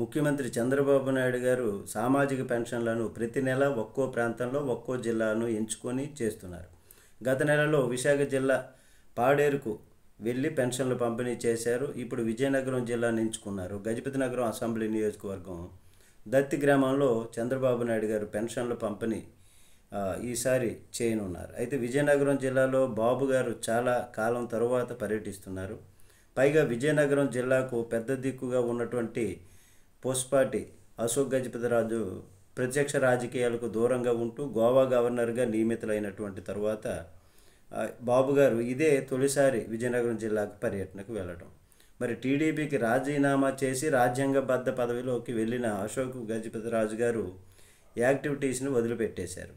ముఖ్యమంత్రి చంద్రబాబు నాయుడు గారు సామాజిక పెన్షన్లను ప్రతి నెల ఒక్కో ప్రాంతంలో ఒక్కో జిల్లాను ఎంచుకొని చేస్తున్నారు. గత నెలలో విశాఖ జిల్లా పాడేరుకు వెళ్ళి పెన్షన్లు పంపిణీ చేశారు. ఇప్పుడు విజయనగరం జిల్లాను ఎంచుకున్నారు. గజపతి నగరం అసెంబ్లీ నియోజకవర్గం దత్తి గ్రామంలో చంద్రబాబు నాయుడు గారు పెన్షన్ల పంపిణీ ఈసారి చేయనున్నారు. అయితే విజయనగరం జిల్లాలో బాబు గారు చాలా కాలం తరువాత పర్యటిస్తున్నారు. పైగా విజయనగరం జిల్లాకు పెద్ద దిక్కుగా ఉన్నటువంటి పోస్పాటి అశోక్ గజపతిరాజు ప్రత్యక్ష రాజకీయాలకు దూరంగా ఉంటూ గోవా గవర్నర్గా నియమితులైనటువంటి తర్వాత బాబు గారు ఇదే తొలిసారి విజయనగరం జిల్లాకు పర్యటనకు వెళ్ళడం. మరి టీడీపీకి రాజీనామా చేసి రాజ్యాంగబద్ధ పదవిలోకి వెళ్ళిన అశోక్ గజపతిరాజు గారు యాక్టివిటీస్ని వదిలిపెట్టేశారు.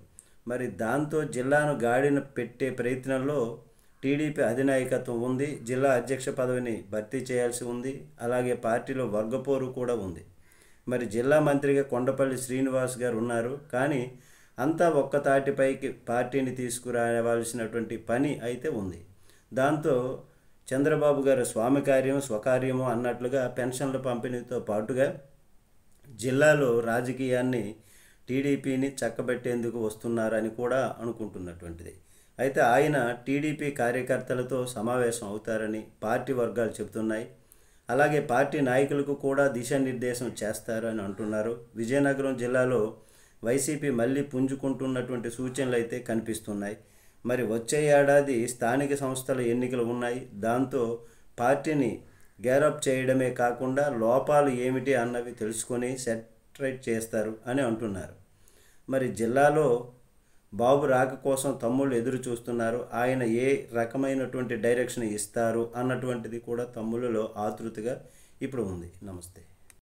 మరి దాంతో జిల్లాను గాడిన పెట్టే ప్రయత్నంలో టీడీపీ అధినాయకత్వం ఉంది. జిల్లా అధ్యక్ష పదవిని భర్తీ చేయాల్సి ఉంది. అలాగే పార్టీలో వర్గపోరు కూడా ఉంది. మరి జిల్లా మంత్రిగా కొండపల్లి శ్రీనివాస్ గారు ఉన్నారు. కానీ అంతా ఒక్కతాటిపైకి పార్టీని తీసుకురావాల్సినటువంటి పని అయితే ఉంది. దాంతో చంద్రబాబు గారు స్వామి కార్యం స్వకార్యము అన్నట్లుగా పెన్షన్ల పంపిణీతో పాటుగా జిల్లాలో రాజకీయాన్ని టీడీపీని చక్కబెట్టేందుకు వస్తున్నారని కూడా అనుకుంటున్నటువంటిది. అయితే ఆయన టీడీపీ కార్యకర్తలతో సమావేశం అవుతారని పార్టీ వర్గాలు చెబుతున్నాయి. అలాగే పార్టీ నాయకులకు కూడా దిశానిర్దేశం చేస్తారని అంటున్నారు. విజయనగరం జిల్లాలో వైసీపీ మళ్ళీ పుంజుకుంటున్నటువంటి సూచనలు అయితే కనిపిస్తున్నాయి. మరి వచ్చే ఏడాది స్థానిక సంస్థల ఎన్నికలు ఉన్నాయి. దాంతో పార్టీని గేరప్ చేయడమే కాకుండా లోపాలు ఏమిటి అన్నవి తెలుసుకొని సెటరేట్ చేస్తారు అని అంటున్నారు. మరి జిల్లాలో బాబు రాక కోసం తమ్ముళ్ళు ఎదురు చూస్తున్నారు. ఆయన ఏ రకమైనటువంటి డైరెక్షన్ ఇస్తారు అన్నటువంటిది కూడా తమ్ముళ్ళలో ఆతృతగా ఇప్పుడు ఉంది. నమస్తే.